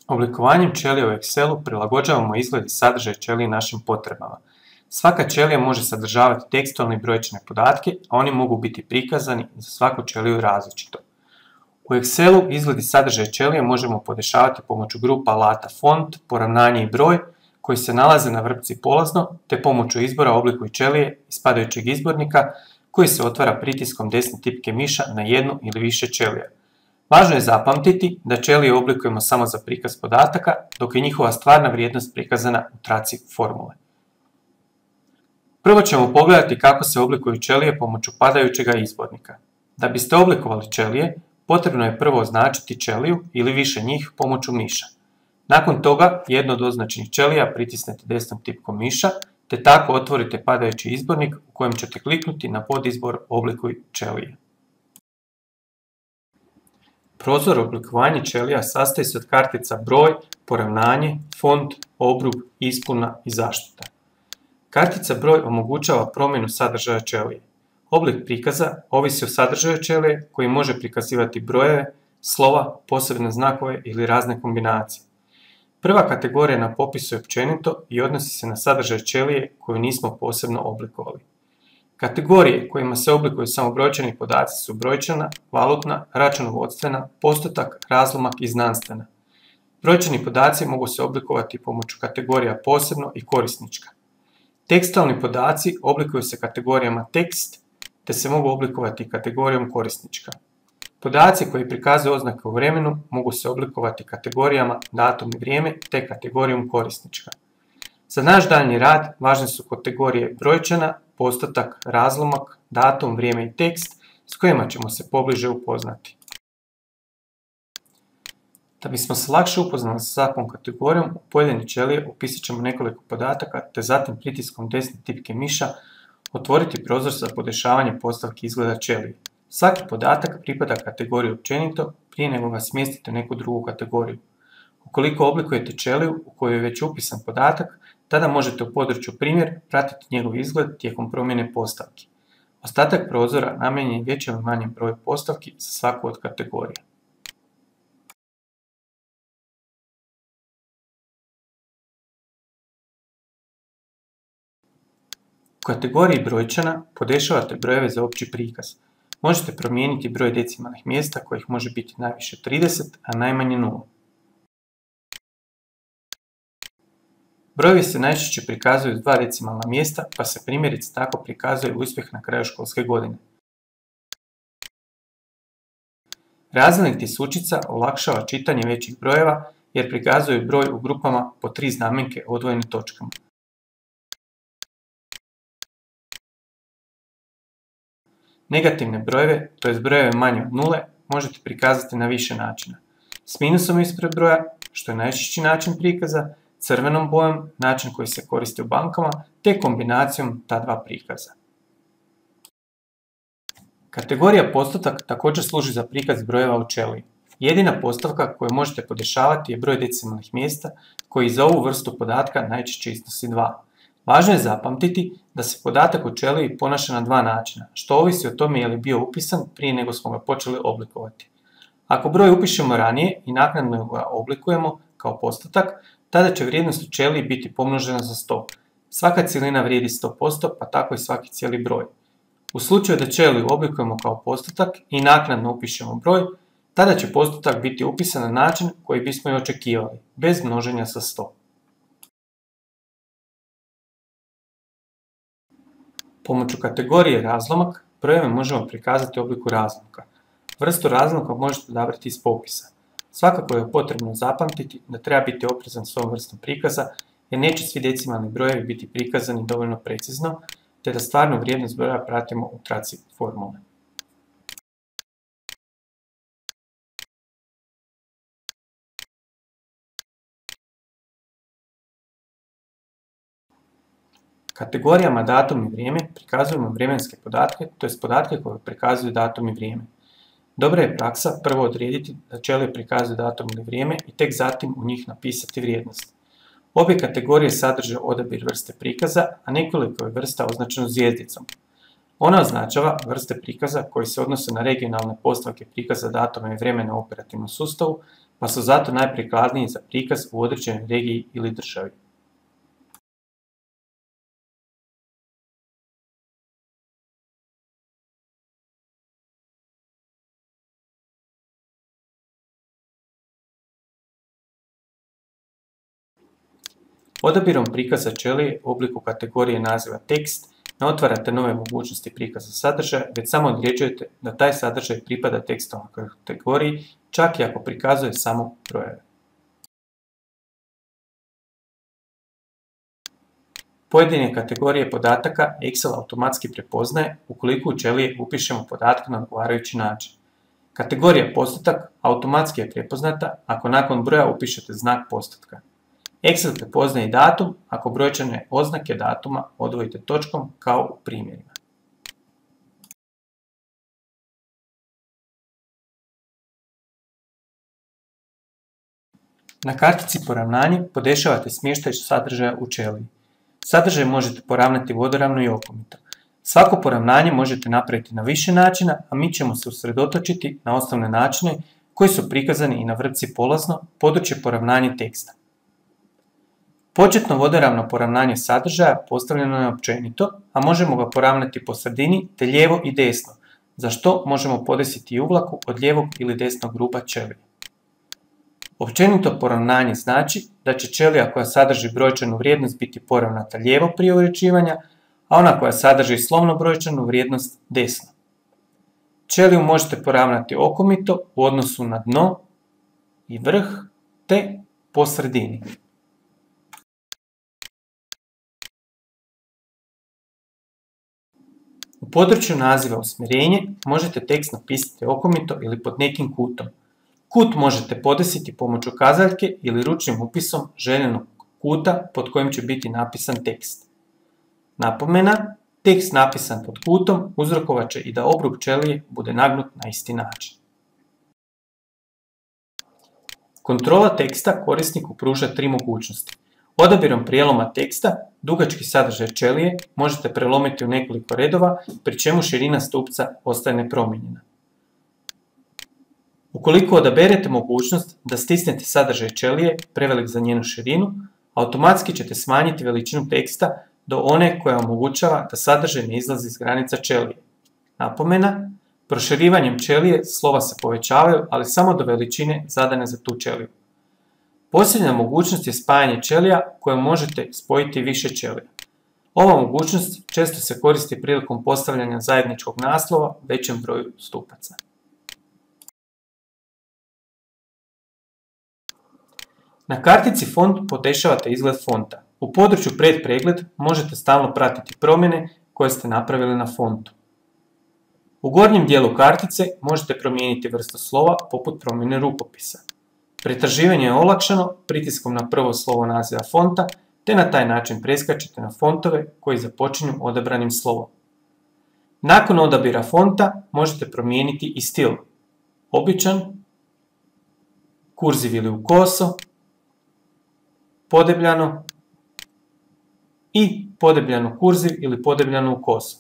Oblikovanjem ćelija u Excelu prilagođavamo izgled i sadržaj ćelije našim potrebama. Svaka ćelija može sadržavati tekstualne i brojčane podatke, a oni mogu biti prikazani za svaku ćeliju različito. U Excelu izgled i sadržaj ćelije možemo podešavati pomoću grupa alata font, poravnanje i broj, koji se nalaze na vrpci polazno, te pomoću izbora oblikuj ćelije iz padajućeg izbornika, koji se otvara pritiskom desne tipke miša na jednu ili više ćelija. Važno je zapamtiti da ćelije oblikujemo samo za prikaz podataka, dok je njihova stvarna vrijednost prikazana u traci formule. Prvo ćemo pogledati kako se oblikuju ćelije pomoću padajućeg izbornika. Da biste oblikovali ćelije, potrebno je prvo označiti ćeliju ili više njih pomoću miša. Nakon toga, jednu od označenih ćelija pritisnete desnom tipkom miša, te tako otvorite padajući izbornik u kojem ćete kliknuti na podizbor Oblikuj ćelije. Prozor oblikovanja ćelija sastoji se od kartica broj, poravnanje, font, obrub, ispuna i zaštita. Kartica broj omogućava promjenu sadržaja ćelije. Oblik prikaza ovisi o sadržaju ćelije koji može prikazivati brojeve, slova, posebne znakove ili razne kombinacije. Prva kategorija na popisu je općenito i odnosi se na sadržaj ćelije koju nismo posebno oblikovali. Kategorije kojima se oblikuju samo brojčani podaci su brojčana, valutna, računovodstvena, postotak, razlomak i znanstvena. Brojčani podaci mogu se oblikovati pomoću kategorija posebno i korisnička. Tekstualni podaci oblikuju se kategorijama tekst, te se mogu oblikovati kategorijom korisnička. Podaci koji prikazuju oznake u vremenu mogu se oblikovati kategorijama datum i vrijeme te kategorijom korisnička. Za naš daljnji rad važne su kategorije brojčana, postotak, razlomak, datum, vrijeme i tekst s kojima ćemo se pobliže upoznati. Da bismo se lakše upoznali sa svakom kategorijom, u pojedine ćelije upisat ćemo nekoliko podataka te zatim pritiskom desne tipke miša otvoriti prozor za podešavanje postavki izgleda ćelije. Svaki podatak pripada kategoriji općenito prije nego ga smjestite u neku drugu kategoriju. Ukoliko oblikujete ćeliju u kojoj je već upisan podatak, tada možete u području primjer pratiti njegov izgled tijekom promjene postavki. Ostatak prozora namijenjen je većem ili manjem broju postavki za svaku od kategorija. U kategoriji brojčana podešavate brojeve za opći prikaz. Možete promijeniti broj decimalnih mjesta kojih može biti najviše 30, a najmanje 0. Brojevi se najčešće prikazuju s 2 decimalna mjesta, pa se primjerice tako prikazuje uspjeh na kraju školske godine. Razdjelnik tisućica olakšava čitanje većih brojeva jer prikazuju broj u grupama po 3 znamenke odvojene točkama. Negativne brojeve, tj. brojeve manje od 0, možete prikazati na više načina. S minusom ispred broja, što je najčešći način prikaza, crvenom bojom, način koji se koristi u bankama, te kombinacijom ta dva prikaza. Kategorija postotak također služi za prikaz brojeva u ćeliji. Jedina postavka koju možete podešavati je broj decimalnih mjesta, koji za ovu vrstu podatka najčešće iznosi 2. Važno je zapamtiti da se podatak u ćeliji ponaša na 2 načina, što ovisi o tome je li bio upisan prije nego smo ga počeli oblikovati. Ako broj upišemo ranije i naknadno ga oblikujemo kao postotak, tada će vrijednost u ćeliji biti pomnožena za 100. Svaka cijelina vrijedi 100%, pa tako i svaki cijeli broj. U slučaju da ćeliju oblikujemo kao postotak i naknadno upišemo broj, tada će postotak biti upisan na način koji bismo i očekivali, bez množenja sa 100. Pomoću kategorije razlomak brojeve možemo prikazati u obliku razlomka. Vrstu razlomka možete odabrati iz popisa. Svakako je potrebno zapamtiti da treba biti oprezan s ovom vrstom prikaza, jer neće svi decimalni brojevi biti prikazani dovoljno precizno, te da stvarnu vrijednost broja pratimo u traci formule. Kategorijama datum i vrijeme prikazujemo vremenske podatke, tj. podatke koje prikazuju datum i vrijeme. Dobra je praksa prvo odrediti da ćelije prikazuju datum ili vrijeme i tek zatim u njih napisati vrijednost. Obje kategorije sadrže odabir vrste prikaza, a nekoliko je vrsta označeno zvijezdicom. Ona označava vrste prikaza koji se odnose na regionalne postavke prikaza datuma i vremena u operativnom sustavu, pa su zato najprikladniji za prikaz u određenoj regiji ili državi. Odabirom prikaza ćelije u obliku kategorije naziva tekst ne otvarate nove mogućnosti prikaza sadržaja, već samo određujete da taj sadržaj pripada tekstovnoj kategoriji, čak i ako prikazuje samo brojeve. Pojedine kategorije podataka Excel automatski prepoznaje ukoliko u ćelije upišemo podatke na odgovarajući način. Kategorija postotak automatski je prepoznata ako nakon broja upišete znak postotka. Excel prepoznaje i datum ako brojčane oznake datuma odvojite točkom kao u primjerima. Na kartici poravnanje podešavate smještaj sadržaja u ćeliji. Sadržaj možete poravnati vodoravno i okomito. Svako poravnanje možete napraviti na više načina, a mi ćemo se usredotočiti na osnovne načine koji su prikazani i na vrpci polazno, područje poravnanje teksta. Početno vodoravno poravnanje sadržaja postavljeno je općenito, a možemo ga poravnati po sredini te lijevo i desno, za što možemo podesiti i uvlaku od lijevog ili desnog ruba ćelije. Općenito poravnanje znači da će ćelija koja sadrži brojčanu vrijednost biti poravnata lijevo prije uređivanja, a ona koja sadrži slovno brojčanu vrijednost desno. Ćeliju možete poravnati okomito u odnosu na dno i vrh te po sredini. U području naziva usmjerenje možete tekst napisati okomito ili pod nekim kutom. Kut možete podesiti pomoću kazaljke ili ručnim upisom željenog kuta pod kojim će biti napisan tekst. Napomena, tekst napisan pod kutom uzrokovat će i da obrub ćelije bude nagnut na isti način. Kontrola teksta korisniku pruža 3 mogućnosti. Odabirom prijeloma teksta, dugački sadržaj ćelije možete prelomiti u nekoliko redova, pri čemu širina stupca ostaje nepromijenjena. Ukoliko odaberete mogućnost da stisnete sadržaj ćelije prevelik za njenu širinu, automatski ćete smanjiti veličinu teksta do one koja omogućava da sadržaj ne izlazi iz granica ćelije. Napomena, proširivanjem ćelije slova se povećavaju, ali samo do veličine zadane za tu ćeliju. Posljednja mogućnost je spajanje ćelija kojom možete spojiti više ćelija. Ova mogućnost često se koristi prilikom postavljanja zajedničkog naslova većem broju stupaca. Na kartici font podešavate izgled fonta. U području predpregled možete stalno pratiti promjene koje ste napravili na fontu. U gornjem dijelu kartice možete promijeniti vrstu slova poput promjene rukopisa. Pretraživanje je olakšano pritiskom na prvo slovo naziva fonta, te na taj način preskačete na fontove koji započinju odabranim slovom. Nakon odabira fonta možete promijeniti i stil. Običan, kurziv ili u koso, podebljano i podebljano kurziv ili podebljano u koso.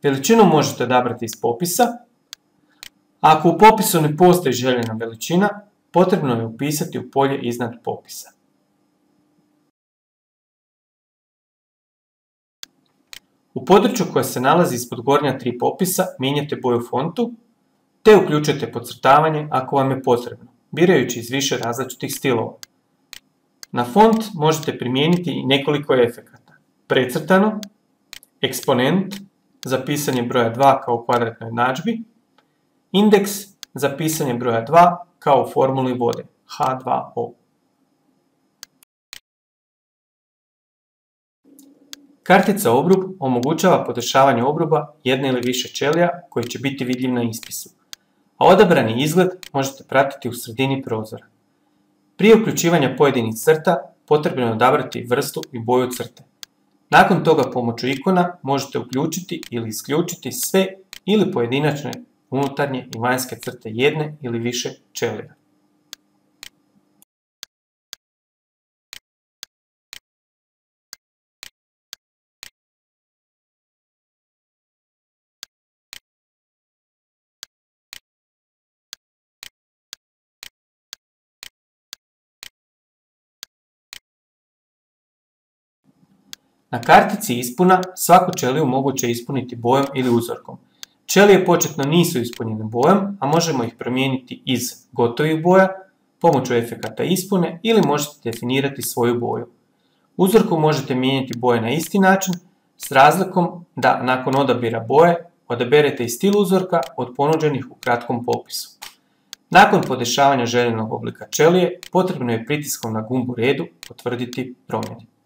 Veličinu možete odabrati iz popisa. Ako u popisu ne postoji željena veličina, potrebno je upisati u polje iznad popisa. U području koje se nalazi ispod gornja 3 popisa mijenjate boju fontu, te uključujete podcrtavanje ako vam je potrebno, birajući iz više različitih stilova. Na font možete primijeniti i nekoliko efekata. Precrtano, eksponent za pisanje broja 2 kao u kvadratnoj jednadžbi, indeks za pisanje broja 2 kao u formuli vode H2O. Kartica obrub omogućava podešavanje obruba jedne ili više ćelija koji će biti vidljiv na ispisu, a odabrani izgled možete pratiti u sredini prozora. Prije uključivanja pojedinih crta potrebno je odabrati vrstu i boju crte. Nakon toga pomoću ikona možete uključiti ili isključiti sve ili pojedinačne unutarnje i vanjske crte jedne ili više ćelija. Na kartici ispuna svaku ćeliju moguće ispuniti bojom ili uzorkom. Ćelije početno nisu ispunjene bojom, a možemo ih promijeniti iz gotovih boja pomoću efekata ispune ili možete definirati svoju boju. Uzorkom možete mijenjati boje na isti način, s razlikom da nakon odabira boje odaberete i stil uzorka od ponuđenih u kratkom popisu. Nakon podešavanja željenog oblika ćelije, potrebno je pritiskom na gumbu redu potvrditi promjene.